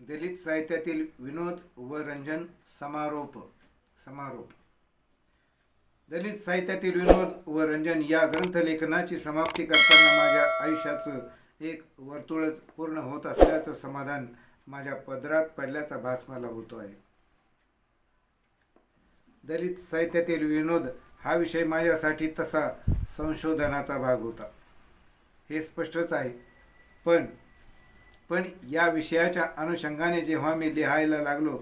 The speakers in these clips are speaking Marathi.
दलित साहित्यातील विनोद व रंजन समारोप. दलित साहित्यातील विनोद व रंजन या ग्रंथलेखनाची समाप्ती करताना माझ्या आयुष्याचं एक वर्तुळच पूर्ण होत असल्याचं समाधान माझ्या पदरात पडल्याचा भास मला होतो आहे. दलित साहित्यातील विनोद हा विषय माझ्यासाठी तसा संशोधनाचा भाग होता, हे स्पष्टच आहे. पण या विषयाच्या अनुषंगाने जेव्हा मी लिहायला लागलो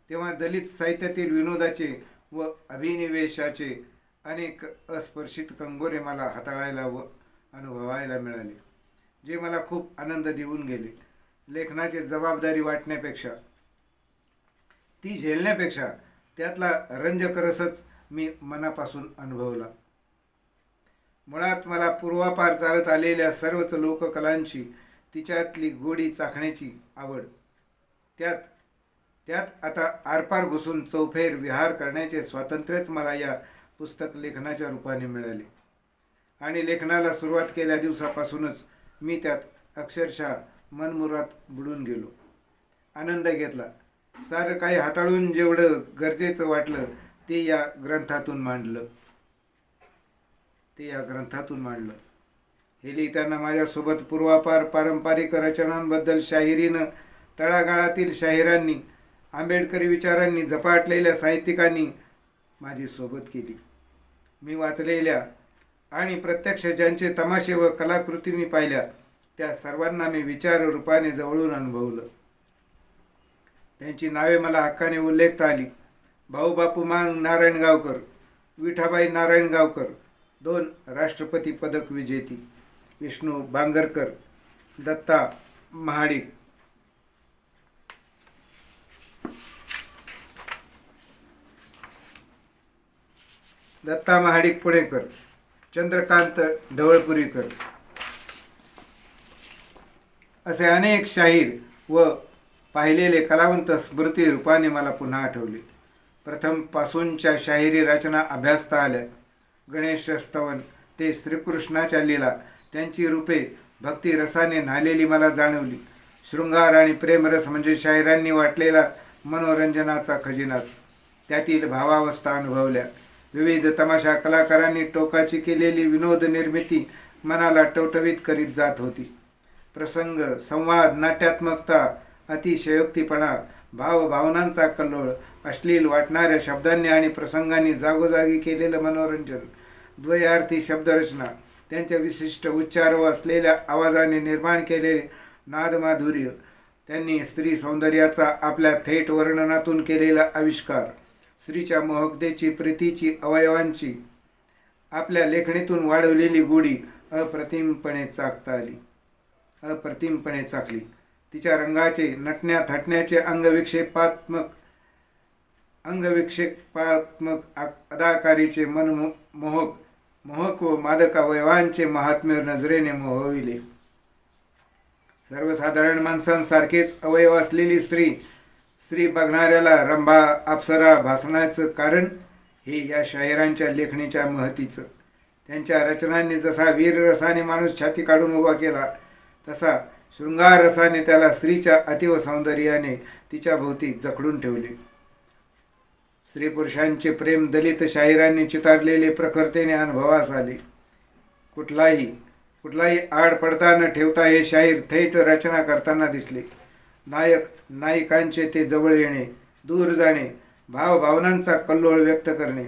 तेव्हा दलित साहित्यातील विनोदाचे व अभिनिवेशाचे अनेक अस्पर्शित कंगोरे मला हाताळायला व अनुभवायला मिळाले, जे मला खूप आनंद देऊन गेले. लेखनाची जबाबदारी वाटण्यापेक्षा, ती झेलण्यापेक्षा त्यातला रंजकरसच मी मनापासून अनुभवला. मुळात मला पूर्वापार चालत आलेल्या सर्वच लोककलांची तिच्यातली गोडी चाखण्याची आवड, त्यात आता आरपार घुसून चौफेर विहार करण्याचे स्वातंत्र्यच मला या पुस्तक लेखनाच्या रूपाने मिळाले. आणि लेखनाला सुरुवात केल्या दिवसापासूनच मी त्यात अक्षरशः मनमुरात बुडून गेलो. आनंद घेतला. सारं काही हाताळून जेवढं गरजेचं वाटलं ते या ग्रंथातून मांडलं. हे लिहिताना माझ्यासोबत पूर्वापार पारंपरिक रचनांबद्दल शाहिरीनं, तळागाळातील शाहिरांनी, आंबेडकरी विचारांनी झपाटलेल्या साहित्यिकांनी माझी सोबत केली. मी वाचलेल्या आणि प्रत्यक्ष ज्यांचे तमाशे व कलाकृती मी पाहिल्या त्या सर्वांना मी विचार रूपाने जवळून अनुभवलं. त्यांची नावे मला हक्काने उल्लेखता आली. भाऊ बापू मांग नारायणगावकर, विठाबाई नारायणगावकर, 2 राष्ट्रपती पदक विजेती, विष्णू बांगरकर, दत्ता महाडिक पुणेकर, चंद्रकांत ढवळपुरीकर असे अनेक शाहीर व पाहिलेले कलावंत स्मृती रूपाने मला पुन्हा आठवले. प्रथम पासूनच्या शाहिरी रचना अभ्यासता आल्या. गणेश स्तवन ते श्रीकृष्णाच्या लीला, त्यांची रूपे भक्ती रसाने न्हालेली मला जाणवली. शृंगार आणि प्रेमरस म्हणजे शाहिरांनी वाटलेला मनोरंजनाचा खजिनाच. त्यातील भावावस्था अनुभवल्या. विविध तमाशा कलाकारांनी टोकाची केलेली विनोद निर्मिती मनाला टवटवीत करीत जात होती. प्रसंग, संवाद, नाट्यात्मकता, अतिशयोक्तीपणा, भावभावनांचा कल्लोळ, अश्लील वाटणाऱ्या शब्दांनी आणि प्रसंगांनी जागोजागी केलेलं मनोरंजन, द्वयार्थी शब्दरचना, त्यांच्या विशिष्ट उच्चार व असलेल्या आवाजाने निर्माण केलेले नादमाधुर्य, त्यांनी स्त्री सौंदर्याचा आपल्या थेट वर्णनातून केलेला आविष्कार, स्त्रीच्या मोहकतेची, प्रीतीची, अवयवांची आपल्या लेखणीतून वाढवलेली गोडी अप्रतिमपणे चाखली. तिच्या रंगाचे, नटण्या थटण्याचे, अंगविक्षेपात्मक अदाकारीचे, मोहक व मादक अवयवांचे महात्म्य नजरेने मोहविले. सर्वसाधारण माणसांसारखेच अवयव असलेली स्त्री बघणाऱ्याला रंभा, अप्सरा भासण्याचं कारण हे या शाहिरांच्या लेखणीच्या महतीचं. त्यांच्या रचनांनी जसा वीररसाने माणूस छाती काढून उभा केला तसा शृंगार रसाने त्याला स्त्रीच्या अतिव सौंदर्याने तिच्या भोवती जखडून ठेवले. स्त्री पुरुषांचे प्रेम दलित शाहिरांनी चितारलेले प्रखरतेने अनुभवास आले. कुठलाही आड पडदा न ठेवता हे शाहीर थेट रचना करताना दिसले. नायक नायिकांचे ते जवळ येणे, दूर जाणे, भावभावनांचा कल्लोळ व्यक्त करणे,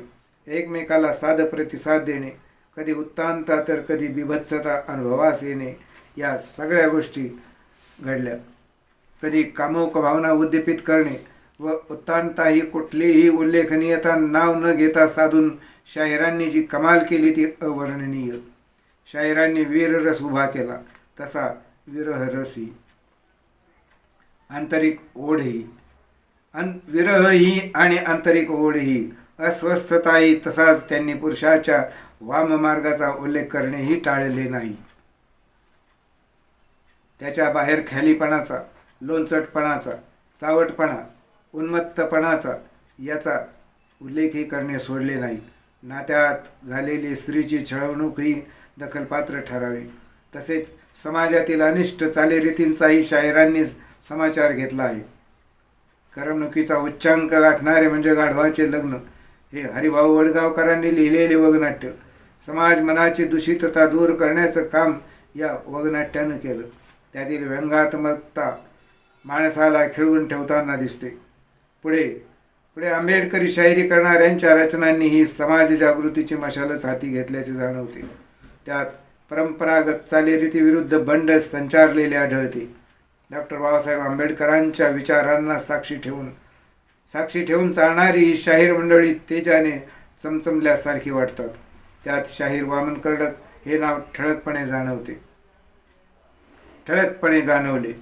एकमेकाला साध प्रतिसाद देणे, कधी उत्तानता तर कधी बिभत्सता अनुभवास येणे, या सगळ्या गोष्टी घडल्या. कधी कामुक भावना उद्दीपित करणे व उत्तानता ही कुठलीही उल्लेखनीयता नाव न घेता साधून शाहिरांनी जी कमाल केली ती अवर्णनीय. शाहिरांनी वीररस उभा केला तसा विरहरसही, विरहही आणि आंतरिक ओढही, अस्वस्थताही, तसाच त्यांनी पुरुषाच्या वाममार्गाचा उल्लेख करणेही टाळले नाही. त्याच्या बाहेर ख्यालीपणाचा, लोणचटपणाचा, चावटपणा, उन्मत्तपणाचा याचा उल्लेखही करणे सोडले नाही. नात्यात झालेली स्त्रीची छळवणूकही दखलपात्र ठरावी. तसेच समाजातील अनिष्ट चालीरीतींचाही शाहिरांनी समाचार घेतला आहे. करमणुकीचा उच्चांक गाठणारे म्हणजे गाढवाचे लग्न हे हरिभाऊ वडगावकरांनी लिहिलेले वगनाट्य समाज मनाची दूषितता दूर करण्याचं काम या वगनाट्यानं केलं. त्यातील व्यंगात्मकता माणसाला खिळवून ठेवताना दिसते. पुढे पुढे आंबेडकरी शाहिरी करणाऱ्यांच्या रचनांनी ही समाज जागृतीची मशालच हाती घेतल्याचे जाणवते. त्यात परंपरागत चालीरीतीविरुद्ध बंड संचारलेले आढळते. डॉक्टर बाबासाहेब आंबेडकरांच्या विचारांना साक्षी ठेवून चालणारी ही शाहीर मंडळी तेजाने चमचमल्यासारखी वाटतात. त्यात शाहीर वामन कर्डक हे नाव ठळकपणे जाणवले.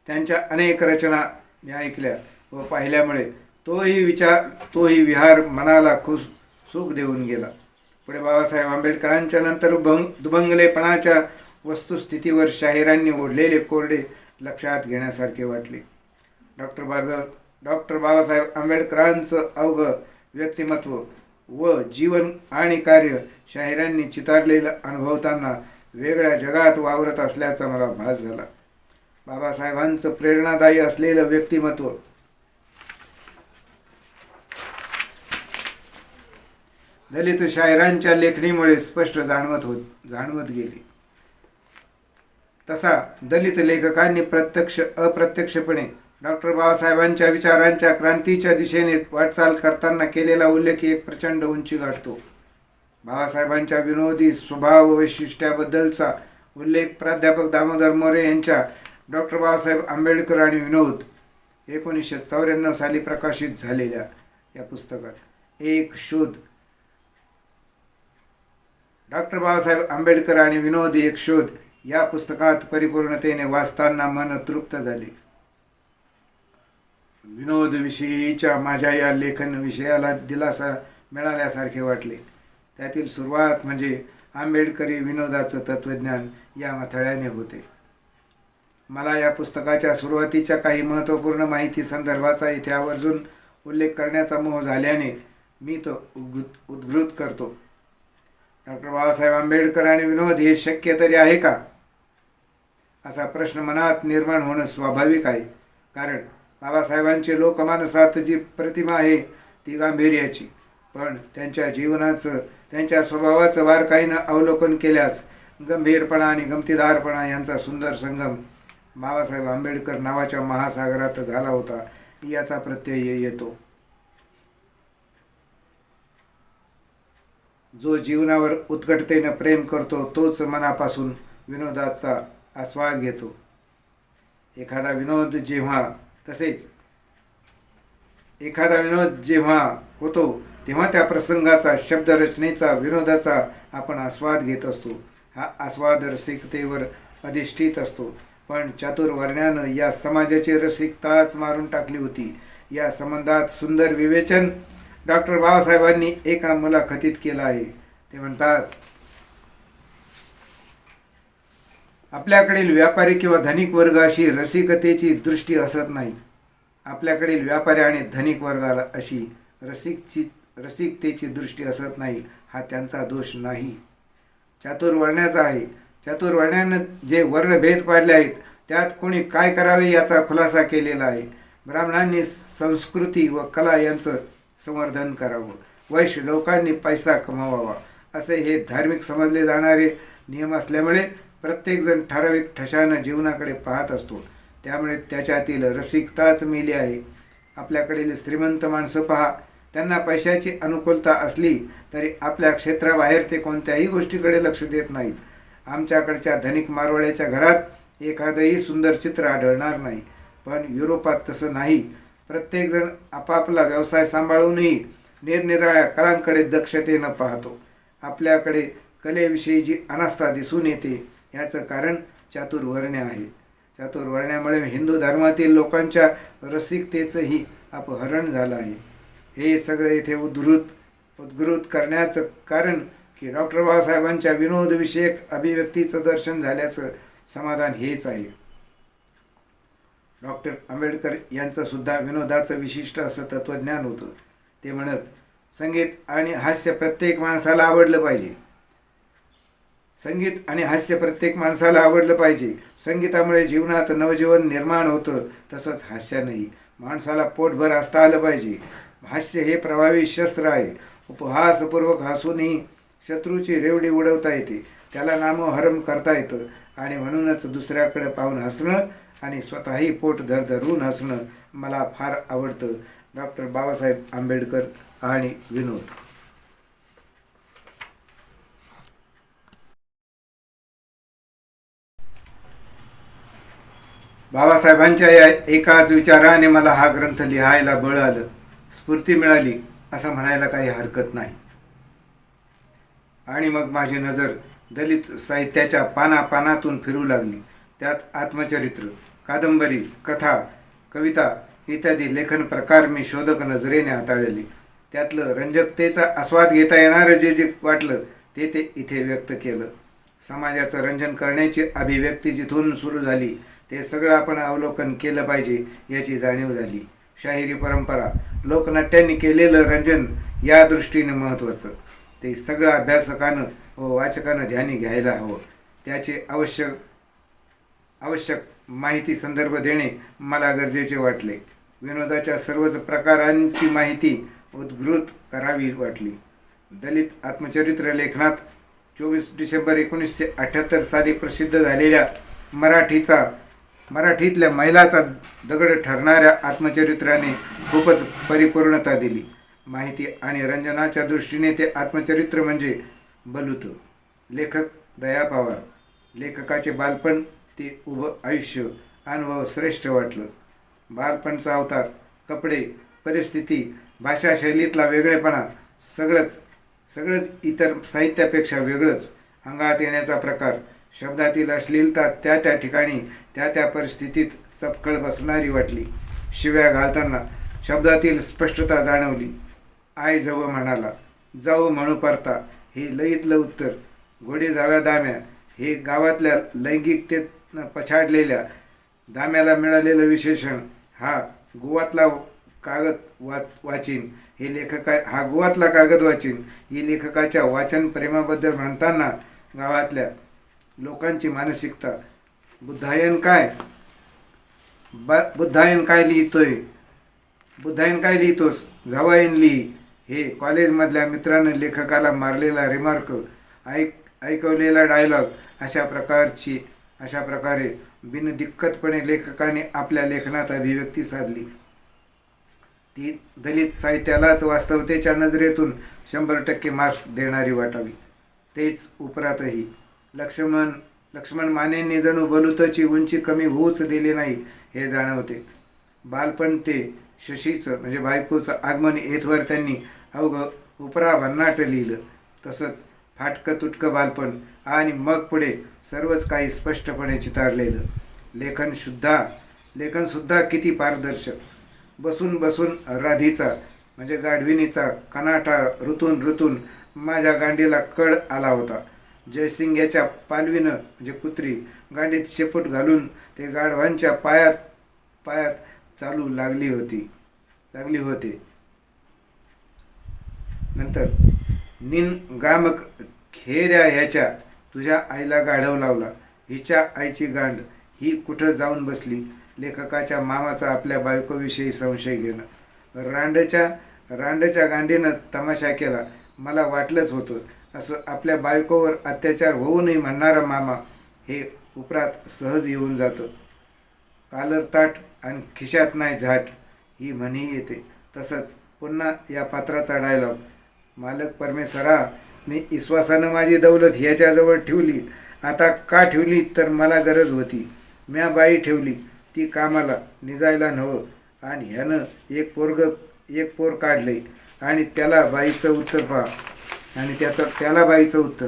त्यांच्या अनेक रचना मी ऐकल्या व पाहिल्यामुळे तोही विहार मनाला खूप सुख देऊन गेला. पुढे बाबासाहेब आंबेडकरांच्या नंतर दुभंगलेपणाच्या वस्तुस्थितीवर शाहिरांनी ओढलेले कोरडे लक्षात घेण्यासारखे वाटले. डॉक्टर बाबासाहेब आंबेडकरांचं अवघं व्यक्तिमत्व व जीवन आणि कार्य शाहिरांनी चितारलेलं अनुभवताना वेगळ्या जगात वावरत असल्याचा मला भास झाला. बाबासाहेबांचं प्रेरणादायी असलेलं व्यक्तिमत्व दलित शाहिरांच्या लेखणीमुळे स्पष्ट जाणवत गेली. तसा दलित लेखकांनी प्रत्यक्ष अप्रत्यक्षपणे डॉक्टर बाबासाहेबांच्या विचारांच्या क्रांतीच्या दिशेने वाटचाल करताना केलेला उल्लेख एक प्रचंड उंची गाठतो. बाबासाहेबांच्या विनोदी स्वभाव वैशिष्ट्याबद्दलचा उल्लेख प्राध्यापक दामोदर मोरे यांच्या डॉक्टर बाबासाहेब आंबेडकर आणि विनोद 1994 साली प्रकाशित झालेल्या या पुस्तकात एक शोध डॉक्टर बाबासाहेब आंबेडकर आणि विनोद एक शोध या पुस्तकात परिपूर्णतेने वाचताना मन तृप्त झाले. विनोद विषयीच्या माझ्या या लेखन विषयाला दिलासा मिळाल्यासारखे वाटले. त्यातील सुरुवात म्हणजे आंबेडकरी विनोदाचं तत्त्वज्ञान या मथळ्याने होते. मला या पुस्तकाच्या सुरुवातीच्या काही महत्त्वपूर्ण माहिती संदर्भाचा इथे आवर्जून उल्लेख करण्याचा मोह झाल्याने मी तो उद्धृत करतो. डॉक्टर बाबासाहेब आंबेडकर आणि विनोद हे शक्य तरी आहे का असा प्रश्न मनात निर्माण होणं स्वाभाविक आहे. कारण बाबासाहेबांची लोकमानसात जी प्रतिमा आहे ती गांभीर्याची, पण त्यांच्या जीवनाचं त्यांच्या स्वभावाचं बारकाईनं अवलोकन केल्यास गंभीरपणा आणि गमतीदारपणा यांचा सुंदर संगम बाबासाहेब आंबेडकर नावाच्या महासागरात झाला होता याचा प्रत्यय येतो. जो जीवनावर उत्कटतेनं प्रेम करतो तोच मनापासून विनोदाचा आस्वाद घेतो. एखादा विनोद जेव्हा होतो तेव्हा त्या प्रसंगाचा, शब्दरचनेचा, विनोदाचा आपण आस्वाद घेत असतो. हा आस्वाद रसिकतेवर अधिष्ठित असतो. पण चातुर्वर्ण्यानं या समाजाची रसिकताच मारून टाकली होती. या संबंधात सुंदर विवेचन डॉक्टर बाबासाहेबांनी एका मुलाखतीत केलं आहे. ते म्हणतात, आपल्याकडील व्यापारी किंवा धनिक वर्ग अशी रसिकतेची दृष्टी असत नाही. आपल्याकडील व्यापारी आणि धनिक वर्गाला अशी रसिकतेची दृष्टी असत नाही. हा त्यांचा दोष नाही, चातुर्वर्ण्याचा आहे. चातुर्वर्ण्यानं जे वर्णभेद पाडले आहेत त्यात कोणी काय करावे याचा खुलासा केलेला आहे. ब्राह्मणांनी संस्कृती व कला यांचं संवर्धन करावं, वैश्य लोकांनी पैसा कमवावा असे हे धार्मिक समजले जाणारे नियम असल्यामुळे प्रत्येकजण ठराविक ठशानं जीवनाकडे पाहत असतो. त्यामुळे त्याच्यातील रसिकताच मेली आहे. आपल्याकडील श्रीमंत माणसं पहा, त्यांना पैशाची अनुकूलता असली तरी आपल्या क्षेत्राबाहेर ते कोणत्याही गोष्टीकडे लक्ष देत नाहीत. आमच्याकडच्या धनिक मारवाड्याच्या घरात एखादंही सुंदर चित्र आढळणार नाही. पण युरोपात तसं नाही. प्रत्येकजण आपापला व्यवसाय सांभाळूनही निरनिराळ्या कलांकडे दक्षतेनं पाहतो. आपल्याकडे कलेविषयी जी अनास्था दिसून येते याचं कारण चातुर्वर्ण्य आहे. चातुर्वर्ण्यामुळे हिंदू धर्मातील लोकांच्या रसिकतेचंही अपहरण झालं आहे. हे सगळे इथे उद्गृत करण्याचं कारण की डॉक्टर बाबासाहेबांच्या विनोदविषयक अभिव्यक्तीचं दर्शन झाल्याचं समाधान हेच आहे. डॉक्टर आंबेडकर यांचं सुद्धा विनोदाचं विशिष्ट असं तत्त्वज्ञान होतं. ते म्हणत, संगीत आणि हास्य प्रत्येक माणसाला आवडलं पाहिजे. संगीत आणि हास्य प्रत्येक माणसाला आवडलं पाहिजे. संगीतामुळे जीवनात नवजीवन निर्माण होतं, तसंच हास्यानंही. माणसाला पोटभर असता आलं पाहिजे. हास्य हे प्रभावी शस्त्र आहे. उपहासपूर्वक हसूनही शत्रूची रेवडी उडवता येते, त्याला नामोहरम करता येतं. आणि म्हणूनच दुसऱ्याकडे पाहून हसणं आणि स्वतःही पोट धरधरून हसणं मला फार आवडतं. डॉक्टर बाबासाहेब आंबेडकर आणि विनोद. बाबासाहेबांच्या या एकाच विचाराने मला हा ग्रंथ लिहायला बळ आलं, स्फूर्ती मिळाली असं म्हणायला काही हरकत नाही. आणि मग माझी नजर दलित साहित्याच्या पानापानातून फिरू लागली. त्यात आत्मचरित्र, कादंबरी, कथा, कविता इत्यादी लेखन प्रकार मी शोधक नजरेने हाताळले. त्यातलं रंजकतेचा आस्वाद घेता येणारं जे जे वाटलं ते इथे व्यक्त केलं. समाजाचं रंजन करण्याची अभिव्यक्ती जिथून सुरू झाली ते सगळं आपण अवलोकन केलं पाहिजे याची जाणीव झाली. शाहिरी परंपरा, लोकनाट्यांनी केलेलं रंजन या दृष्टीने महत्त्वाचं. ते सगळं अभ्यासकानं व वाचकानं ध्यानी घ्यायला हवं. त्याचे आवश्यक माहिती संदर्भ देणे मला गरजेचे वाटले. विनोदाच्या सर्वच प्रकारांची माहिती उद्घृत करावी वाटली. दलित आत्मचरित्र लेखनात 24 डिसेंबर 1978 साली प्रसिद्ध झालेल्या मराठीतल्या मैलाचा दगड ठरणाऱ्या आत्मचरित्राने खूपच परिपूर्णता दिली. माहिती आणि रंजनाच्या दृष्टीने ते आत्मचरित्र म्हणजे बलुत. लेखक दया पवार. लेखकाचे बालपण ते उभं आयुष्य अनुभव श्रेष्ठ वाटलं. बालपणचा अवतार, कपडे, परिस्थिती, भाषाशैलीतला वेगळेपणा सगळंच इतर साहित्यापेक्षा वेगळंच. अंगात येण्याचा प्रकार, शब्दातील अश्लीलता त्या ठिकाणी त्या परिस्थितीत चपकळ बसणारी वाटली. शिव्या घालताना शब्दातील स्पष्टता जाणवली. आई जवळ म्हणाला, जाऊ म्हणू परता हे लईतलं उत्तर. घोडे जाव्या दाम्या हे गावातल्या लैंगिकतेत पछाडलेल्या दाम्याला मिळालेलं विशेषण. हा गोवातला कागद वाचीन ही लेखकाच्या वाचन प्रेमाबद्दल म्हणताना गावातल्या लोकांची मानसिकता. बुद्धायन काय लिहितोस जावायन लिही हे कॉलेजमधल्या मित्रानं लेखकाला मारलेला रिमार्क, ऐकवलेला डायलॉग अशा प्रकारे बिनदिक्कतपणे लेखकाने आपल्या लेखनात अभिव्यक्ती साधली. ती दलित साहित्यालाच वास्तवतेच्या नजरेतून 100% मार्क्स देणारी वाटावी. तेच उपरातही लक्ष्मण मानेंनी जणू बलुतची उंची कमी होऊच दिली नाही हे जाणवते. बालपण ते शशीचं म्हणजे बायकोचं आगमन येथवर त्यांनी अवघं उपरा भन्नाट लिहिलं. तसंच फाटकं तुटकं बालपण आणि मग पुढे सर्वच काही स्पष्टपणे चितारलेलं. लेखनसुद्धा किती पारदर्शक. बसून राधीचा म्हणजे गाढविणीचा कनाटा रुतून माझ्या गांडीला कड आला होता. जयसिंग याच्या पालवीनं म्हणजे कुत्री गांडीत शेपूट घालून ते गाढवांच्या पायात चालू लागली होते. नंतर निन गामक खेऱ्या ह्याच्या तुझ्या आईला गाढव लावला, हिच्या आईची गांड ही कुठं जाऊन बसली. लेखकाच्या मामाचा आपल्या बायकोविषयी संशय घेणं. रांडच्या गांडीनं तमाशा केला. मला वाटलंच होतं असं आपल्या बायकोवर अत्याचार होऊ नये म्हणणारा मामा हे उपरात सहज येऊन जातं. कालर ताट आणि खिशात नाही झाट ही म्हणी येते. तसंच पुन्हा या पात्राचा डायलॉग, मालक परमेश्वरा मी विश्वासानं माझी दौलत ह्याच्याजवळ ठेवली. आता का ठेवली तर मला गरज होती. म्या बाई ठेवली ती कामाला निजायला नव्हं. आणि ह्यानं एक पोर काढले आणि त्याला बाईचं उत्तर पहा. आणि त्याला बाईचं उत्तर,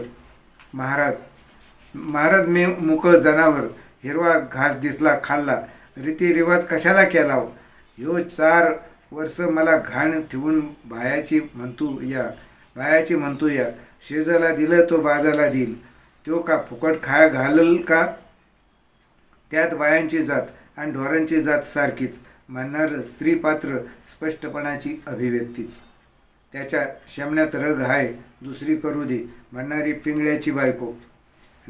महाराज मी मुकं जनावर, हिरवा घास दिसला खाल्ला, रीतिरिवाज कशाला केला हो. ह्यो 4 वर्ष मला घाण ठेवून भायाची म्हणतो या. शेजाला दिलं तो बाजाला देईल. तो का फुकट खाया घालल का. त्यात बायांची जात आणि ढोरांची जात सारखीच म्हणणार स्त्रीपात्र स्पष्टपणाची अभिव्यक्तीच. त्याच्या शेमण्यात रग आहे दुसरी करू दे म्हणणारी पिंगळ्याची बायको.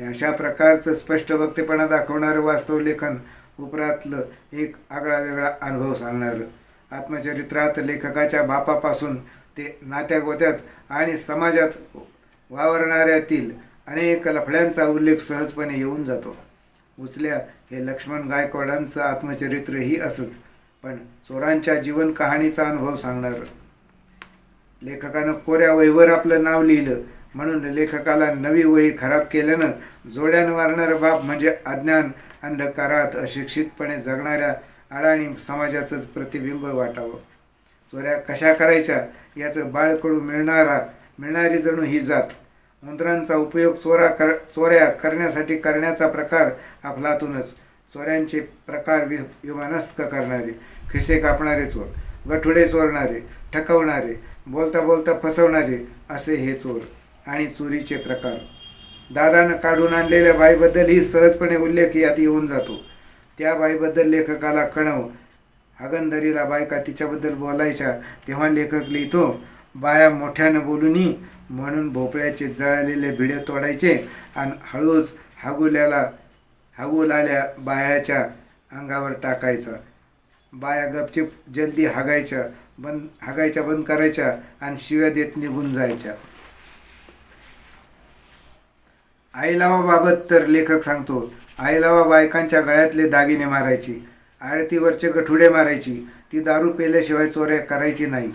आणि अशा प्रकारचं स्पष्ट वक्तेपणा दाखवणारं वास्तव लेखन उपरातलं एक आगळा वेगळा अनुभव सांगणारं. आत्मचरित्रात लेखकाच्या बापापासून ते नात्यागोत्यात आणि समाजात वावरणाऱ्यातील अनेक लफड्यांचा उल्लेख सहजपणे येऊन जातो. उचल्या हे लक्ष्मण गायकवाडांचं आत्मचरित्रही असंच, पण चोरांच्या जीवन कहाणीचा अनुभव सांगणारं. लेखकानं कोऱ्या वहीवर आपलं नाव लिहिलं म्हणून लेखकाला नवी वही खराब केल्यानं जोड्यानं मारणारं बाप म्हणजे अज्ञान अंधकारात अशिक्षितपणे जगणाऱ्या अडाणी समाजाचंच प्रतिबिंब वाटावं. चोऱ्या कशा करायच्या याचं बाळकडू मिळणारी जणू ही जात. मुद्रांचा उपयोग चोऱ्या करण्यासाठी करण्याचा प्रकार अफलातूनच. चोऱ्यांचे प्रकार विमनस्क करणारे, खिसे कापणारे चोर, गठुडे चोरणारे, ठकवणारे, बोलता बोलता फसवणारे असे हे चोर आणि चोरीचे प्रकार. दादानं काढून आणलेल्या बाईबद्दलही सहजपणे उल्लेख यात येऊन जातो. त्या बाईबद्दल लेखकाला कणव. हागणदारीला बायका तिच्याबद्दल बोलायच्या तेव्हा लेखक लिहितो, बाया मोठ्यानं बोलूनी म्हणून भोपळ्याचे जळालेले भिडे तोडायचे आणि हळूच हागुलाल्या बायाच्या अंगावर टाकायचा. बाया गपचिप जल्दी हागायच्या बंद करायच्या आणि शिव्या देत निघून जायच्या. आईलावाबाबत तर लेखक सांगतो, आईलावा बायकांच्या गळ्यातले दागिने मारायची, आडतीवरचे गठुडे मारायची. ती दारू पेल्याशिवाय चोऱ्या करायची नाही.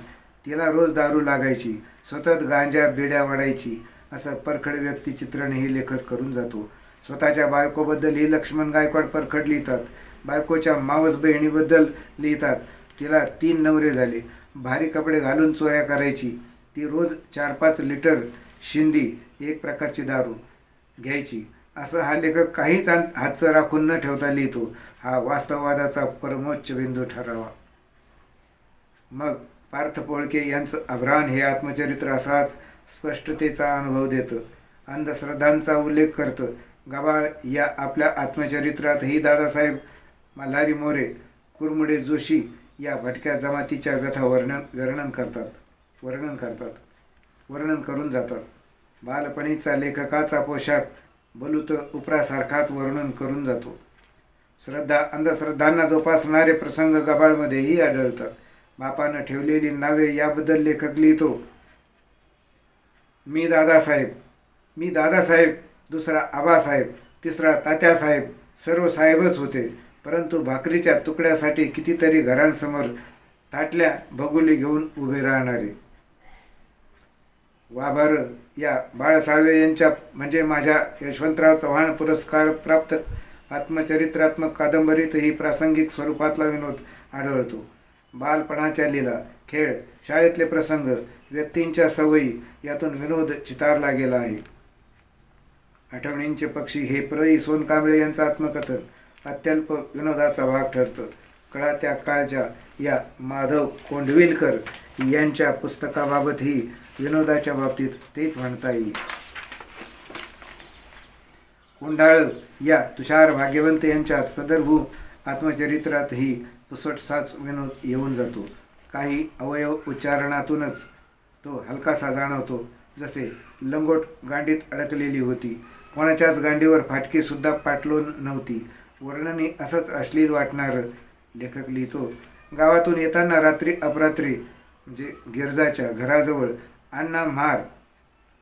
तिला रोज दारू लागायची, सतत गांजा बिड्या वाढायची असं परखड व्यक्तिचित्रणही लेखक करून जातो. स्वतःच्या बायकोबद्दलही लक्ष्मण गायकवाड परखड लिहितात. बायकोच्या मावस बहिणीबद्दल लिहितात, तिला 3 नवरे झाले, भारी कपडे घालून चोऱ्या करायची, ती रोज 4-5 लिटर शिंदी एक प्रकारची दारू घ्यायची असं हा लेखक काहीच हातचं राखून न ठेवता लिहितो. हा वास्तववादाचा परमोच्च बिंदू ठरावा. मग पार्थ पोळके यांचं अभ्रान हे आत्मचरित्र असाच स्पष्टतेचा अनुभव देतं. अंधश्रद्धांचा उल्लेख करतं. गबाळ या आपल्या आत्मचरित्रातही दादासाहेब मल्हारी मोरे, कुरमुडे जोशी या भटक्या जमातीच्या व्यथा वर्णन करून जातात. बालपणीचा लेखकाचा पोशाख बलूत उपरासारखाच वर्णन करून जातो. अंधश्रद्धांना जोपासणारे प्रसंग गबाळमध्येही आढळतात. बापानं ठेवलेली नावे याबद्दल लेखक लिहितो, मी दादासाहेब, दुसरा आबासाहेब, तिसरा तात्यासाहेब, सर्व साहेबच होते. परंतु भाकरीच्या तुकड्यासाठी कितीतरी घरांसमोर ताटल्या भगुली घेऊन उभे राहणारे. वाभार या बाळ साळवे यांच्या म्हणजे माझ्या यशवंतराव चव्हाण पुरस्कार प्राप्त आत्मचरित्रात्मक कादंबरीतही प्रासंगिक स्वरूपातला विनोद आढळतो. बालपणाच्या लीला, खेळ, शाळेतले प्रसंग, व्यक्तींच्या सवयी यातून विनोद चितारला गेला आहे. आठवणींचे पक्षी हे प्र. सोनकांबळे यांचं आत्मकथन अत्यल्प विनोदाचा भाग ठरतं. कळा त्या काळच्या या माधव कोंडविलकर यांच्या पुस्तकाबाबतही विनोदाच्या बाबतीत तेच म्हणता येईल. कोंडाळ या तुषार भाग्यवंत यांच्या सदरभू आत्मचरित्रातही पुसटसाच विनोद येऊन जातो. काही अवयव उच्चारणातूनच तो हलकासा जाणवतो. जसे लंगोट गांडीत अडकलेली होती, कोणाच्याच गांडीवर फाटकीसुद्धा पाटलोन नव्हती. वर्णनही असंच अश्लील वाटणारं. लेखक लिहितो, गावातून येताना रात्री अपरात्री म्हणजे गिरजाच्या घराजवळ अण्णा म्हार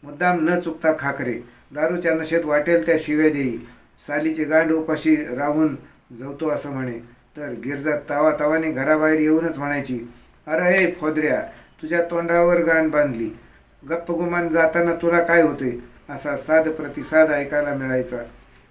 मुद्दाम न चुकता खाकरे, दारूच्या नशेत वाटेल त्या शिव्या देई, सालीची गांड उपाशी राहून जवतो असं म्हणे. तर गिरजा तावाने घराबाहेर येऊनच म्हणायची, अरे हे फोदऱ्या, तुझ्या तोंडावर गांड बांधली, गप्प गुमान जाताना तुला काय होते, असा साध प्रतिसाद ऐकायला मिळायचा.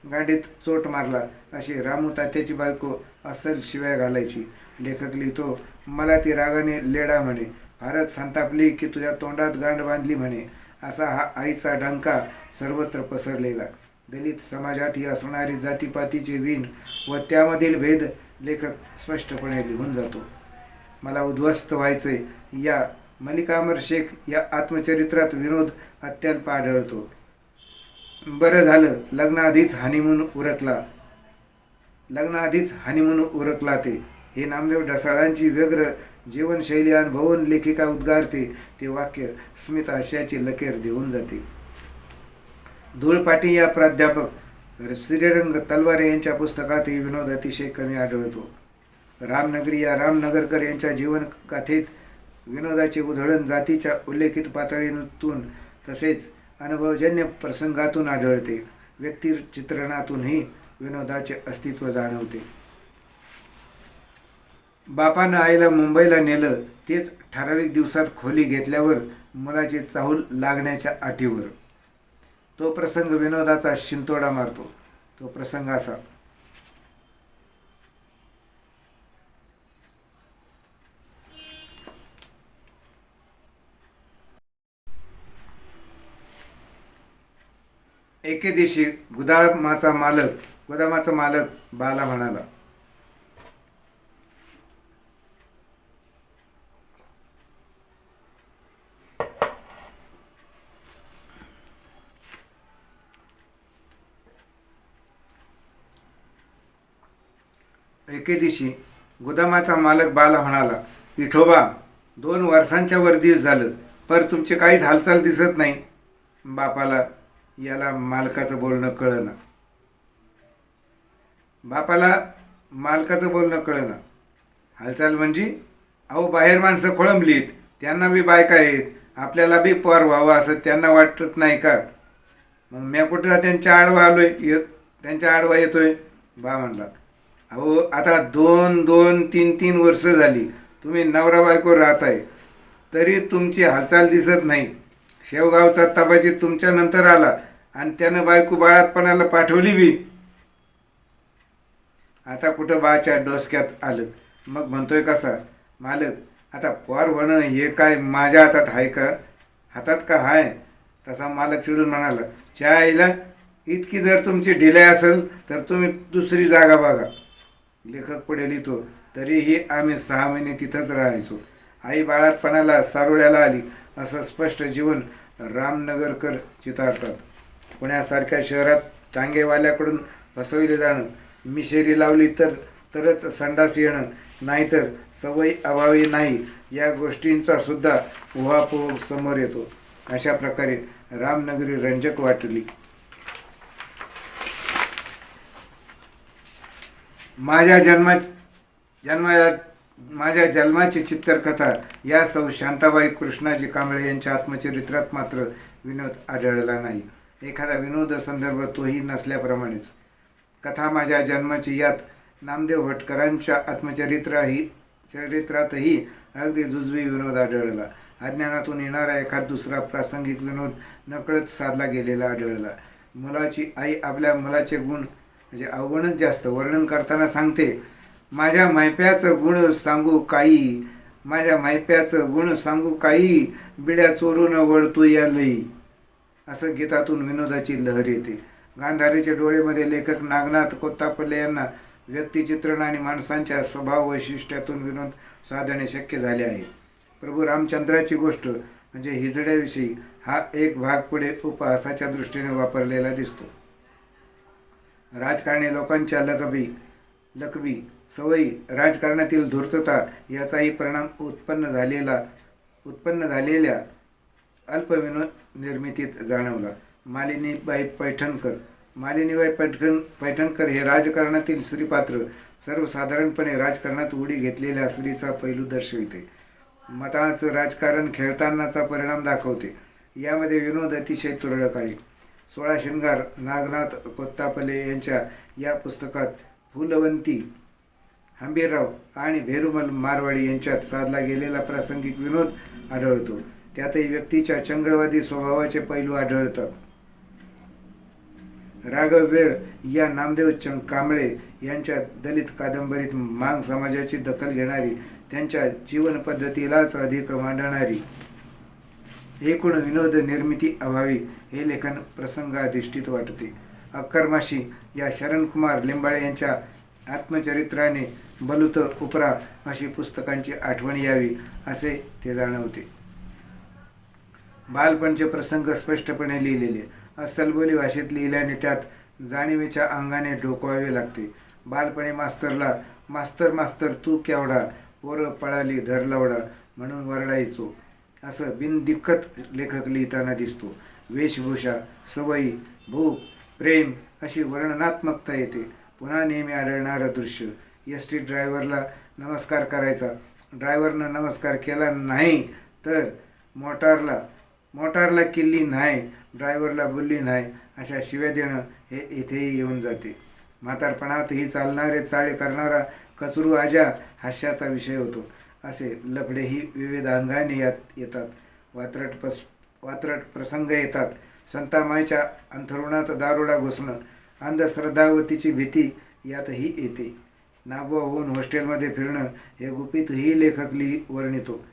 गांडीत चोट मारला अशी रामू तात्याची बायको अस्सल शिव्या घालायची. लेखक लिहितो, मला ती रागाने लेडा म्हणे, फारच संतापली की तुझ्या तोंडात गांड बांधली म्हणे. असा हा आईचा डंका सर्वत्र पसरलेला. दलित समाजातही असणारी जातीपातीची वीण व त्यामधील भेद लेखक स्पष्टपणे लिहून जातो. मला उद्ध्वस्त व्हायचे या मलिका अमर शेख या आत्मचरित्रात विनोद अत्यल्प आढळतो. बरं झालं लग्नाआधीच हनीमून उरकला ते. हे नामदेव ढसाळांची व्यग्र जीवनशैली अनुभवून लेखिका उद्गारते ते वाक्य स्मित हास्याची लकेर देऊन जाते. धूळपाटी या प्राध्यापक श्रीरंग तलवारे यांच्या पुस्तकातही विनोद अतिशय कमी आढळतो. रामनगरी या रामनगरकर यांच्या जीवनगाथेत विनोदाचे उधळण जातीच्या उल्लेखित पातळीतून तसेच अनुभवजन्य प्रसंगातून आढळते. व्यक्तिचित्रणातूनही विनोदाचे अस्तित्व जाणवते. बापानं आईला मुंबईला नेलं, तेच ठराविक दिवसात खोली घेतल्यावर मुलाची चाहूल लागण्याच्या अटीवर. तो प्रसंग विनोदाचा शिंतोडा मारतो. तो प्रसंग असा: एके दिवशी गोदामाचा मालक बाला म्हणाला, विठोबा, 2 वर्षांच्या वर दिवस झालं, पर तुमचे काहीच हालचाल दिसत नाही. बापाला याला मालकाचं बोलणं कळना. हालचाल म्हणजे? अहो, बाहेर माणसं खोळंबलीत, त्यांना बी बायका आहेत, आपल्याला बी पोर व्हावं असं त्यांना वाटत नाही का? मग मी कुठं त्यांच्या आडवा येतोय? बा म्हणला, अहो, आता 2-3 वर्ष झाली तुम्ही नवरा बायको राहताय, तरी तुमची हालचाल दिसत नाही. शेवगावचा तबाजी तुमच्या नंतर आला आणि त्यानं बायको बाळातपणाला पाठवली बी. आता कुठं बाच्या डोसक्यात आलं. मग म्हणतोय कसा? मालक, आता पोर होणं हे काय माझ्या हातात का हाय? तसा मालक चिडून म्हणाला, चायला इतकी जर तुमची ढिलाई असेल तर तुम्ही दुसरी जागा बघा. लेखक पुढे लिहितो, तरीही आम्ही 6 महिने तिथंच राहायचो. आई बाळातपणाला सारोळ्याला आली असं स्पष्ट जीवन रामनगरकर चितारतात. पुण्यासारख्या शहरात टांगेवाल्याकडून फसविले जाणं, मिशेरी लावली तरच संडास येणं, नाहीतर सवयी अभावी नाही, या गोष्टींचा सुद्धा उहापोह समोर येतो. अशा प्रकारे रामनगरी रंजक वाटली. माझ्या जन्माची चित्रकथा या सौ शांताबाई कृष्णाजी कांबळे यांच्या आत्मचरित्रात मात्र विनोद आढळला नाही. एखादा विनोद संदर्भ तोही नसल्याप्रमाणेच कथा माझ्या जन्माची यात नामदेव भटकरांच्या चरित्रातही अगदी जुजबी विनोद आढळला. अज्ञानातून येणारा एखाद दुसरा प्रासंगिक विनोद नकळत साधला गेलेला आढळला. मुलाची आई आपल्या मुलाचे गुण म्हणजे अवगुणच जास्त वर्णन करताना सांगते, माझ्या मैप्याचं गुण सांगू काही, बिड्या चोरून वळतो या लई. असं गीतातून विनोदाची लहर येते. गांधारीच्या डोळेमध्ये लेखक नागनाथ कोत्तापल्ले यांना व्यक्तिचित्रण आणि माणसांच्या स्वभाव वैशिष्ट्यातून विनोद साधणे शक्य झाले आहे. प्रभू रामचंद्राची गोष्ट म्हणजे हिजड्याविषयी हा एक भाग पुढे उपहासाच्या दृष्टीने वापरलेला दिसतो. राजकारणी लोकांच्या लकबी सवयी, राजकारणातील धूर्तता याचाही परिणाम उत्पन्न झालेल्या अल्पविनोद निर्मितीत जाणवला. मालिनीबाई पैठणकर हे राजकारणातील स्त्रीपात्र सर्वसाधारणपणे राजकारणात उडी घेतलेल्या स्त्रीचा पैलू दर्शविते. मताचं राजकारण खेळतानाचा परिणाम दाखवते. यामध्ये विनोद अतिशय तुरळक आहे. 16 शृंगार नागनाथ कोत्तापल्ले यांच्या या पुस्तकात फुलवंती हंबीरराव आणि भेरुमल मारवाडी यांच्यात साधला गेलेला प्रासंगिक विनोद आढळतो. त्यातही व्यक्तीच्या चंगळवादी स्वभावाचे पैलू आढळतात. राघव वेळ या नामदेव कांबळे यांच्या दलित कादंबरीत मांग समाजाची दखल घेणारी, त्यांच्या जीवन पद्धतीलाच अधिक मांडणारी एकूण विनोद निर्मिती अभावी हे लेखन प्रसंगाधिष्ठित वाटते. अक्करमाशी या शरणकुमार लिंबाळे यांच्या आत्मचरित्राने बलुत उपरा अशी पुस्तकांची आठवण यावी असे ते जाणवते. बालपणचे प्रसंग स्पष्टपणे लिहिलेले, अस्सलबोली भाषेत लिहिल्याने त्यात जाणीवेच्या अंगाने डोकवावे लागते. बालपणी मास्तरला मास्तर तू केवढा, पोरं पळाली धरलवडा म्हणून वरडायचो असं बिनदिक्कत लेखक लिहिताना दिसतो. वेशभूषा, सवयी, भूक, प्रेम अशी वर्णनात्मकता येते. पुन्हा नेहमी आढळणारं दृश्य, एस टी ड्रायव्हरला नमस्कार करायचा, ड्रायव्हरनं नमस्कार केला नाही तर मोटारला किल्ली नाही, ड्रायव्हरला बोलली नाही, अशा शिव्या देणं हे येथेही येऊन जाते. म्हातारपणातही चालणारे चाळे करणारा कचरू आजा हास्याचा विषय होतो. असे लफडेही विविध अंगाने यात येतात. वात्रट प्रसंग येतात. संतामाईच्या अंथरुणात दारुडा घुसणं, अंधश्रद्धा व तिची भीती यातही येते. नाबुवा होऊन हॉस्टेलमध्ये फिरणं हे गुपितही लेखक वर्णितो.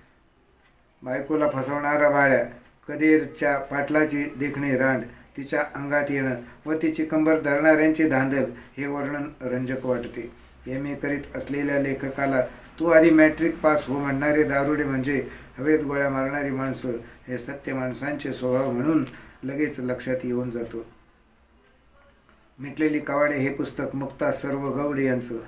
बायकोला फसवणारा भाड्या, कदेरच्या पाटलाची देखणी रांड, तिच्या अंगात येणं व तिची कंबर धरणाऱ्यांची धांदल हे वर्णन रंजक वाटते. MA करीत असलेल्या लेखकाला तू आधी मॅट्रिक पास हो म्हणणारे दारुडे म्हणजे हवेत गोळ्या मारणारी माणसं हे सत्य माणसांचे स्वभाव म्हणून लगेच लक्षात येऊन जातो. मिटलेली कवाडे हे पुस्तक मुक्ता सर्व गवडे यांचं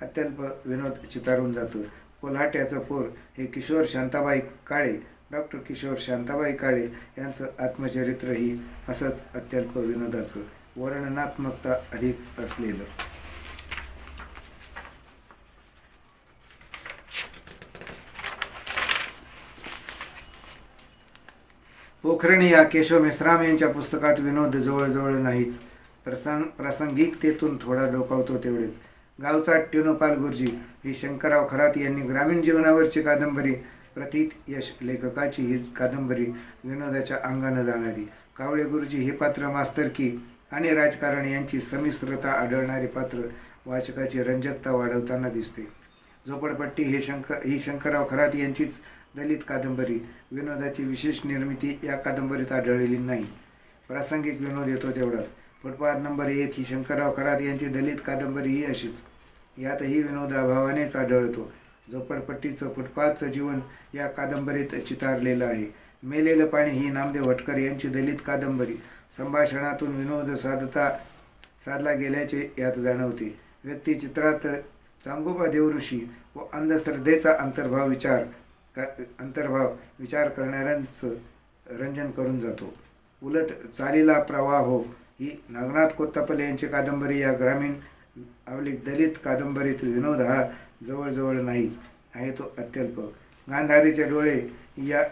अत्यल्प विनोद चितारून जातं. कोल्हाट्याचं पोर हे किशोर शांताबाई काळे, डॉक्टर किशोर शांताबाई काळे यांचं आत्मचरित्रही असंच अत्यल्प विनोदाचं, वर्णनात्मकता अधिक असलेलं. पोखरणी या केशव मेश्राम यांच्या पुस्तकात विनोद जवळजवळ नाहीच. प्रासंगिकतेतून थोडा डोकावतो तेवढेच. गावचा टिनोपाल गुरुजी ही शंकरराव खरात यांनी ग्रामीण जीवनावरची कादंबरी. प्रथित यश लेखकाची हीच कादंबरी विनोदाच्या अंगानं जाणारी. कावळे गुरुजी हे पात्र मास्तरकी आणि राजकारण यांची संमिश्रता आढळणारे पात्र वाचकाची रंजकता वाढवताना दिसते. झोपडपट्टी ही शंकरराव खरात यांचीच दलित कादंबरी. विनोदाची विशेष निर्मिती या कादंबरीत आढळलेली नाही. प्रासंगिक विनोद येतो तेवढाच. फुटपाथ नंबर 1 ही शंकरराव खरात यांची दलित कादंबरी ही अशीच. यातही विनोद अभावानेच आढळतो. झोपडपट्टीचं फुटपाथचं जीवन या कादंबरीत चितारलेलं आहे. मेलेलं पाणी ही नामदेव भटकर यांची दलित कादंबरी. संभाषणातून विनोद साधला गेल्याचे यात जाणवते. व्यक्तिचित्रात चांगोबा देवऋषी व अंधश्रद्धेचा अंतर्भाव विचार करणाऱ्यांचं रंजन करून जातो. उलट चालीला प्रवाह हो ही नागनाथ कोत्तापल्ले यांची कादंबरी. या ग्रामीण आवलिक दलित कादंबरीत विनोद हा जवळजवळ नाहीच आहे, तो अत्यल्प. गांधारीचे डोळे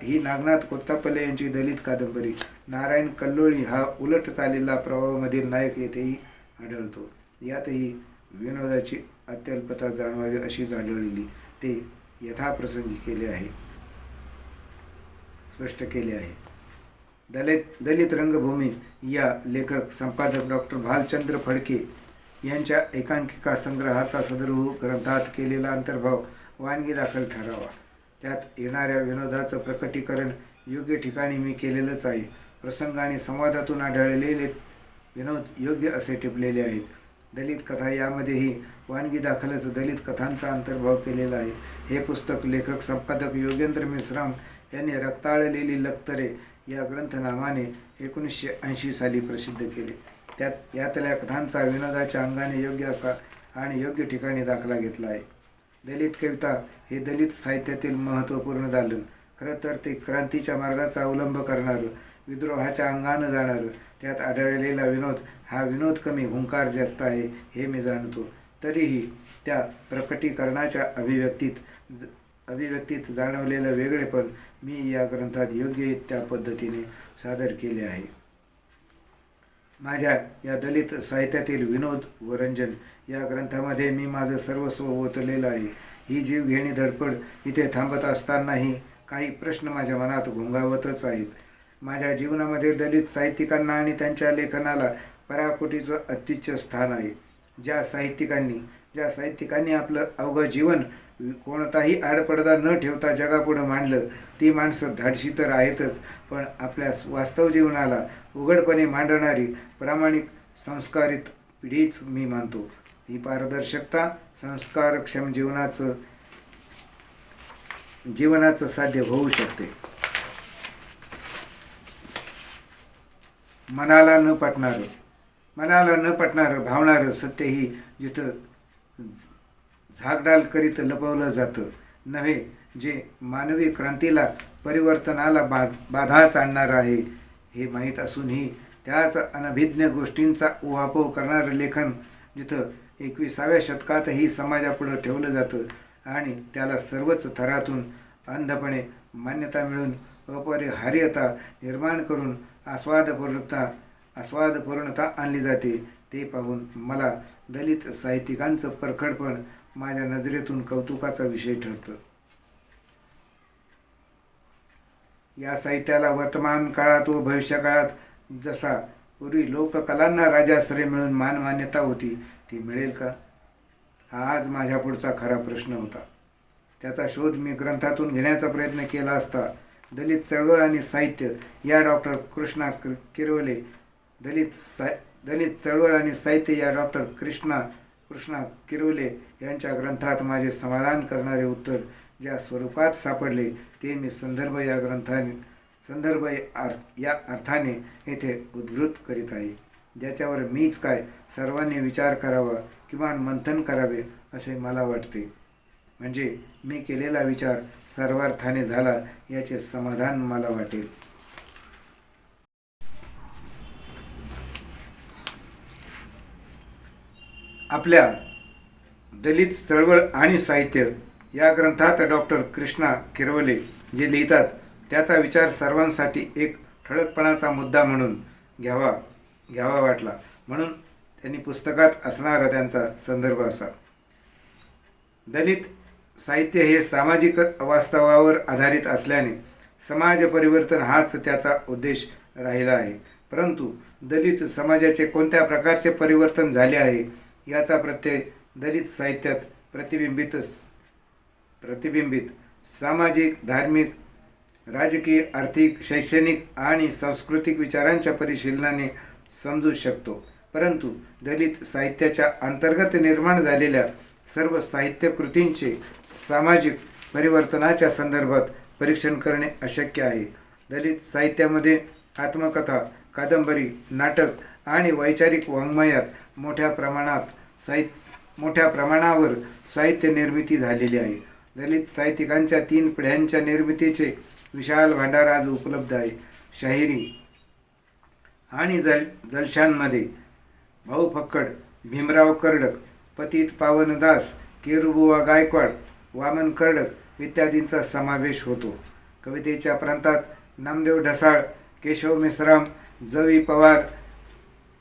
ही नागनाथ कोत्तापल्ले यांची दलित कादंबरी. नारायण कल्लोळी हा उलट चालीला प्रवाहामधील नायक येथेही आढळतो. यातही विनोदाची अत्यल्पता जाणवावी अशीच आढळलेली ते यथाप्रसंगी स्पष्ट केले आहे. दलित रंगभूमी या लेखक संपादक डॉक्टर भालचंद्र फडके यांच्या एकांकिका संग्रहाचा सदरूह ग्रंथात केलेला अंतर्भाव वानगी दाखल ठरावा. त्यात येणाऱ्या विनोदाचं प्रकटीकरण योग्य ठिकाणी मी केलेलंच आहे. प्रसंग आणि संवादातून आढळलेले विनोद योग्य असे टिपलेले आहेत. दलित कथा यामध्येही वानगी दाखलच दलित कथांचा अंतर्भाव केलेला आहे. हे पुस्तक लेखक संपादक योगेंद्र मेश्राम यांनी रक्ताळलेली लक्तरे या ग्रंथनामाने 1980 साली प्रसिद्ध केले. यातल्या कथांचा विनोदाच्या अंगाने योग्य असा आणि योग्य ठिकाणी दाखला घेतला आहे. दलित कविता हे दलित साहित्यातील महत्त्वपूर्ण दालन. खरं तर ते क्रांतीच्या मार्गाचा अवलंब करणारं, विद्रोहाच्या अंगानं जाणारं. त्यात आढळलेला विनोद हा विनोद कमी, हुंकार जास्त आहे हे मी जाणतो. तरीही त्या प्रकटीकरणाच्या अभिव्यक्तीत जाणवलेलं वेगळेपण मी या ग्रंथात योग्य त्या पद्धतीने सादर केले आहे. माझ्या या दलित साहित्यातील विनोद व रंजन या ग्रंथामध्ये मी माझं सर्वस्व ओतलेलं आहे. ही जीवघेणी धडपड इथे थांबत असतानाही काही प्रश्न माझ्या मनात घोंगावतच आहेत. माझ्या जीवनामध्ये दलित साहित्यिकांना आणि त्यांच्या लेखनाला पराकोटीचं अत्युच्च स्थान आहे. ज्या साहित्यिकांनी आपलं अवघं जीवन कोणताही आडपडदा न ठेवता जगापुढं मांडलं, ती माणसं धाडशी तर आहेतच, पण आपल्या वास्तव जीवनाला उघडपणे मांडणारी प्रामाणिक संस्कारित पिढीच मी मानतो. ही पारदर्शकता संस्कारक्षम जीवनाचं साध्य होऊ शकते. मनाला न पटणारं भावणारं सत्यही जिथं झागडाल करीत लपवलं जातं नव्हे, जे मानवी क्रांतीला परिवर्तनाला बाधाच आणणार आहे हे माहीत असूनही त्याच अनभिज्ञ गोष्टींचा उहापोह करणारं लेखन जिथं 21व्या शतकातही समाजापुढं ठेवलं जातं आणि त्याला सर्वच थरातून अंधपणे मान्यता मिळून अपरिहार्यता निर्माण करून आस्वादपूर्णता आणली जाते, ते पाहून मला दलित साहित्यिकांचं परखडपण माझ्या नजरेतून कौतुकाचा विषय ठरतं. या साहित्याला वर्तमान काळात व भविष्यकाळात जसा पूर्वी लोककलांना राजाश्रय मिळून मान्यता होती ती मिळेल का, हा आज माझ्या पुढचा खरा प्रश्न होता. त्याचा शोध मी ग्रंथातून घेण्याचा प्रयत्न केला असता दलित चळवळ आणि साहित्य या डॉक्टर कृष्णा किरवले दलित चळवळ आणि साहित्य या डॉक्टर कृष्णा किरवले यांच्या ग्रंथात माझे समाधान करणारे उत्तर ज्या स्वरूपात सापडले ते मी संदर्भ या अर्थाने येथे उद्धृत करीत आहे, ज्याच्यावर मीच काय सर्वांनी विचार करावा, किमान मंथन करावे असे मला वाटते. म्हणजे मी केलेला विचार सर्वार्थाने झाला याचे समाधान मला वाटेल. आपल्या दलित चळवळ आणि साहित्य या ग्रंथात डॉक्टर कृष्णा किरवले जे लिहितात त्याचा विचार सर्वांसाठी एक ठळकपणाचा मुद्दा म्हणून घ्यावा वाटला, म्हणून त्यांनी पुस्तकात असणारा त्यांचा संदर्भ असा. दलित साहित्य हे सामाजिक वास्तवावर आधारित असल्याने समाज परिवर्तन हाच त्याचा उद्देश राहिला आहे. परंतु दलित समाजाचे कोणत्या प्रकारचे परिवर्तन झाले आहे याचा प्रत्यय दलित साहित्यात प्रतिबिंबित सामाजिक, धार्मिक, राजकीय, आर्थिक, शैक्षणिक आणि सांस्कृतिक विचारांच्या परिशीलनाने समजू शकतो. परंतु दलित साहित्याच्या अंतर्गत निर्माण झालेल्या सर्व साहित्य कृतींचे सामाजिक परिवर्तनाच्या संदर्भात परीक्षण करणे अशक्य आहे. दलित साहित्यामध्ये आत्मकथा, कादंबरी, नाटक आणि वैचारिक वाङ्मयात मोठ्या प्रमाणावर साहित्य निर्मिती झालेली आहे. दलित साहित्यिकांच्या 3 पिढ्यांच्या निर्मितीचे विशाल भांडार आज उपलब्ध आहे. शाहिरी आणि जलशांमध्ये भाऊ फक्कड, भीमराव कर्डक, पतित पावनदास, केरुबुवा गायकवाड, वामन कर्डक इत्यादींचा समावेश होतो. कवितेच्या प्रांतात नामदेव ढसाळ, केशव मेश्राम, जवी पवार,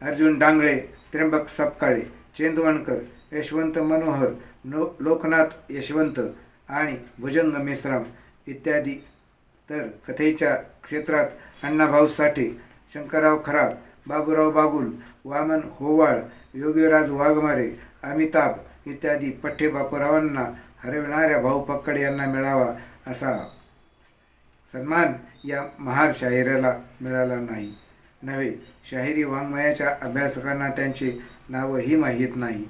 अर्जुन डांगळे, त्र्यंबक सपकाळे, चेंदवणकर, यशवंत मनोहर, लोकनाथ यशवंत आणि भुजंग मेश्राम इत्यादी. तर कथेच्या क्षेत्रात अण्णाभाऊ साठे, शंकरराव खरात, बाबूराव बागुल, वामन होवाळ, योगीराज वाघमारे, अमिताभ इत्यादी. पठ्ठे बापूरावांना हरविणाऱ्या भाऊ फक्कड यांना मिळावा असा सन्मान या महार शाहिराला मिळाला नव्हे. शाहिरी वाङ्मयाच्या अभ्यासकांना त्यांचे नावही माहीत नाही.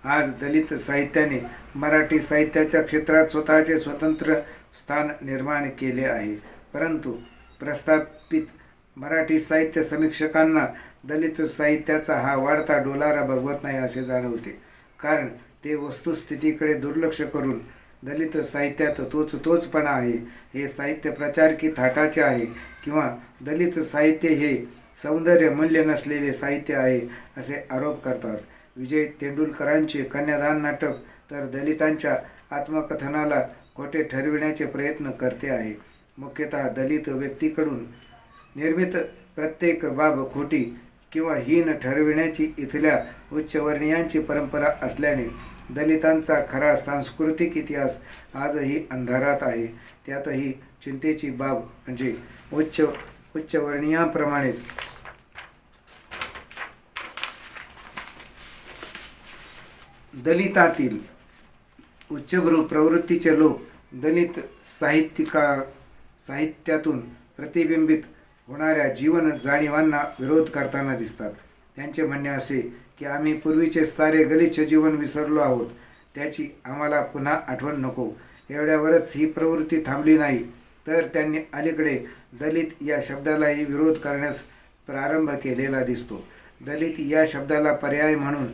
आज दलित साहित्याने मराठी साहित्याच्या क्षेत्रात स्वतःचे स्वतंत्र स्थान निर्माण केले आहे. परंतु प्रस्थापित मराठी साहित्य समीक्षकांना दलित साहित्याचा हा वाढता डोलारा बघवत नाही असे जाणवते. कारण ते वस्तुस्थितीकडे दुर्लक्ष करून दलित साहित्यात तोचपणा आहे, हे साहित्य प्रचार की थाटाचे आहे, किंवा दलित साहित्य हे सौंदर्य मूल्य नसलेले साहित्य आहे असे आरोप करतात. विजय तेंडुलकरांचे कन्यादान नाटक तर दलितांच्या आत्मकथनाला खोटे ठरविण्याचे प्रयत्न करते आहे. मुख्यतः दलित व्यक्तीकडून निर्मित प्रत्येक बाब खोटी किंवा हीन ठरविण्याची इथल्या उच्चवर्णीयांची परंपरा असल्याने दलितांचा खरा सांस्कृतिक इतिहास आजही अंधारात आहे. त्यातही चिंतेची बाब म्हणजे उच्चवर्णीयांप्रमाणेच दलितातील उच्चभ्रू प्रवृत्तीचे लोक दलित साहित्यातून प्रतिबिंबित होणाऱ्या जीवन जाणीवांना विरोध करताना दिसतात. त्यांचे म्हणणे असे की आम्ही पूर्वीचे सारे गलिच्छ जीवन विसरलो आहोत, त्याची आम्हाला पुन्हा आठवण नको. एवढ्यावरच ही प्रवृत्ती थांबली नाही, तर त्यांनी अलीकडे दलित या शब्दालाही विरोध करण्यास प्रारंभ केलेला दिसतो. दलित या शब्दाला पर्याय म्हणून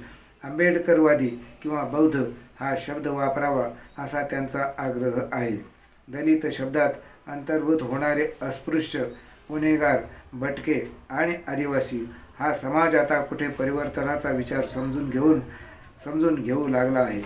आंबेडकरवादी किंवा बौद्ध हा शब्द वापरावा असा त्यांचा आग्रह आहे. दलित शब्दात अंतर्भूत होणारे अस्पृश्य गुन्हेगार, भटके आणि आदिवासी हा समाज आता कुठे परिवर्तनाचा विचार समजून घेऊ लागला आहे.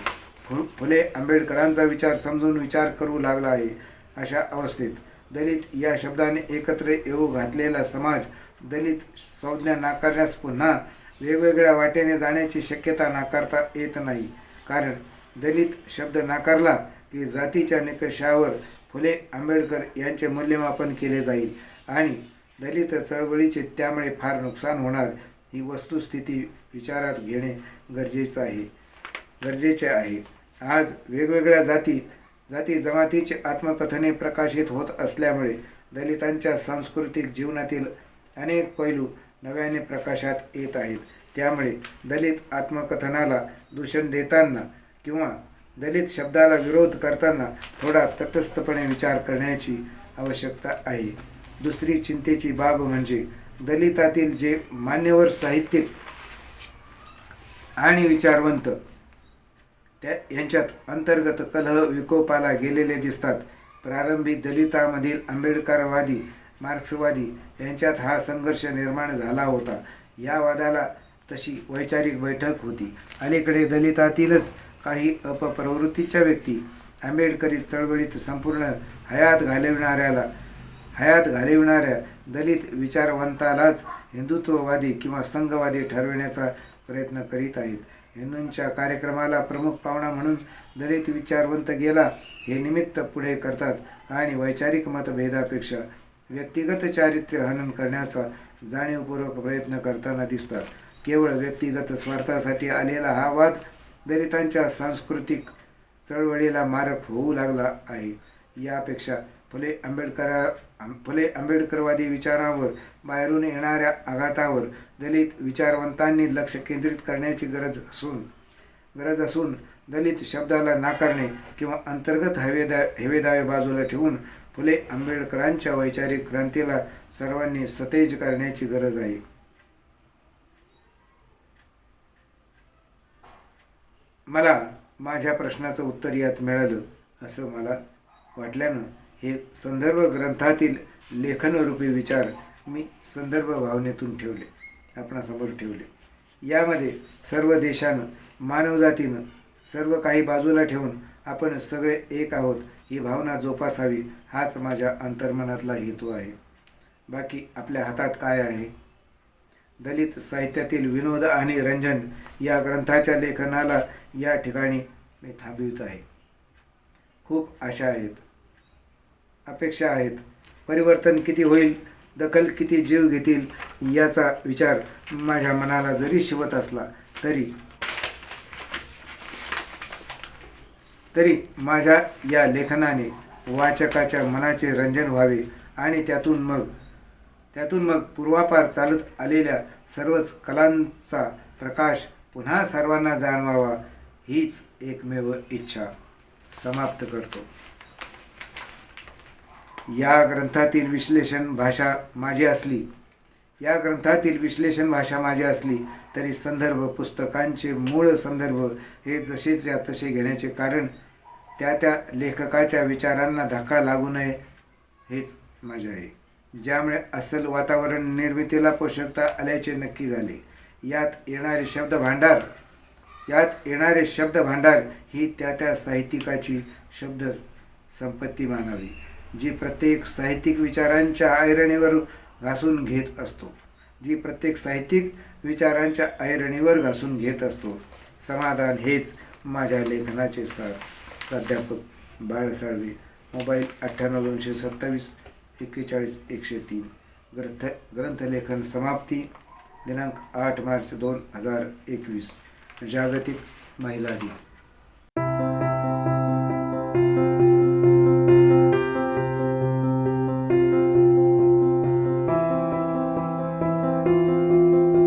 फुले आंबेडकरांचा विचार करू लागला आहे. अशा अवस्थेत दलित या शब्दाने एकत्र येऊ घातलेला समाज दलित संज्ञा नाकारण्यास पुन्हा वेगवेगळ्या वाटेने जाण्याची शक्यता नाकारता येत नाही. कारण दलित शब्द नाकारला की जातीच्या निकषावर फुले आंबेडकर यांचे मूल्यमापन केले जाईल आणि दलित चळवळीचे त्यामुळे फार नुकसान होणार. ही वस्तुस्थिती विचारात घेणे गरजेचे आहे. आज वेगवेगळ्या जाती जमातीचे आत्मकथने प्रकाशित होत असल्यामुळे दलितांच्या सांस्कृतिक जीवनातील अनेक पैलू नव्याने प्रकाशात येत आहेत. त्यामुळे दलित आत्मकथनाला दूषण देताना किंवा दलित शब्दाला विरोध करताना थोडा तटस्थपणे विचार करण्याची आवश्यकता आहे. दुसरी चिंतेची बाब म्हणजे दलितातील जे मान्यवर साहित्यिक आणि विचारवंत यांच्यात अंतर्गत कलह विकोपाला गेलेले दिसतात. प्रारंभी दलितांमधील आंबेडकरवादी, मार्क्सवादी यांच्यात हा संघर्ष निर्माण झाला होता. या वादाला तशी वैचारिक बैठक होती. अलीकडे दलितातीलच काही अपप्रवृत्तीच्या व्यक्ती आंबेडकरी चळवळीत संपूर्ण हयात घालविणाऱ्या दलित विचारवंतालाच हिंदुत्ववादी किंवा संघवादी ठरविण्याचा प्रयत्न करीत आहेत. हिंदूंच्या कार्यक्रमाला प्रमुख पाहुणा म्हणून दलित विचारवंत गेला हे निमित्त पुढे करतात आणि वैचारिक मतभेदापेक्षा व्यक्तिगत चारित्र्य हनन करण्याचा जाणीवपूर्वक प्रयत्न करताना दिसतात. केवळ व्यक्तिगत स्वार्थासाठी आलेला हा वाद दलितांच्या सांस्कृतिक चळवळीला मारक होऊ लागला आहे. यापेक्षा फुले आंबेडकरवादी विचारांवर बाहेरून येणाऱ्या आघातावर दलित विचारवंतांनी लक्ष केंद्रित करण्याची गरज असून दलित शब्दाला नाकारणे किंवा अंतर्गत हेवेदावे बाजूला ठेवून फुले आंबेडकरांच्या वैचारिक क्रांतीला सर्वांनी सतेज करण्याची गरज आहे. मला माझ्या प्रश्नाचं उत्तर यात मिळालं असं मला वाटल्यानं हे संदर्भ ग्रंथातील लेखनरूपी विचार मी संदर्भ भावनेतून आपणासमोर ठेवले. यामध्ये सर्व देशानं, मानवजातीनं सर्व काही बाजूला ठेवून आपण सगळे एक आहोत ही भावना जोपासावी हाच माझ्या अंतर्मनातला हेतू आहे. बाकी आपल्या हातात काय आहे? दलित साहित्यातील विनोद आणि रंजन या ग्रंथाच्या लेखनाला या ठिकाणी मी थांबवित आहे. खूप आशा आहेत, अपेक्षा आहेत. परिवर्तन किती होईल, दखल किती जीव घेतील याचा विचार माझ्या मनाला जरी शिवत असला तरी माझ्या या लेखनाने वाचकाच्या मनाचे रंजन व्हावे आणि त्यातून मग पूर्वापार चालत आलेल्या सर्वच कलांचा प्रकाश पुन्हा सर्वांना जाणवावा हीच एकमेव इच्छा समाप्त करतो. या ग्रंथातील विश्लेषण भाषा माझी असली तरी संदर्भ, पुस्तकांचे मूळ संदर्भ हे जसेच्या तसे घेण्याचे कारण त्या लेखकाच्या विचारांना धक्का लागू नये हेच माझे आहे. ज्यामुळे अस्सल वातावरण निर्मितीला पोषकता आल्याचे नक्की झाले. यात येणारे शब्दभांडार ही त्या साहित्यिकाची शब्द संपत्ती मानावी, जी प्रत्येक साहित्यिक विचारांच्या ऐरणीवर घासून घेत असतो. समाधान हेच माझ्या लेखनाचे सार. प्राध्यापक बाळ साळवे, मोबाईल 98 227 41 103. ग्रंथलेखन समाप्ती दिनांक 8 मार्च 2021. जागतिक महिला दिन.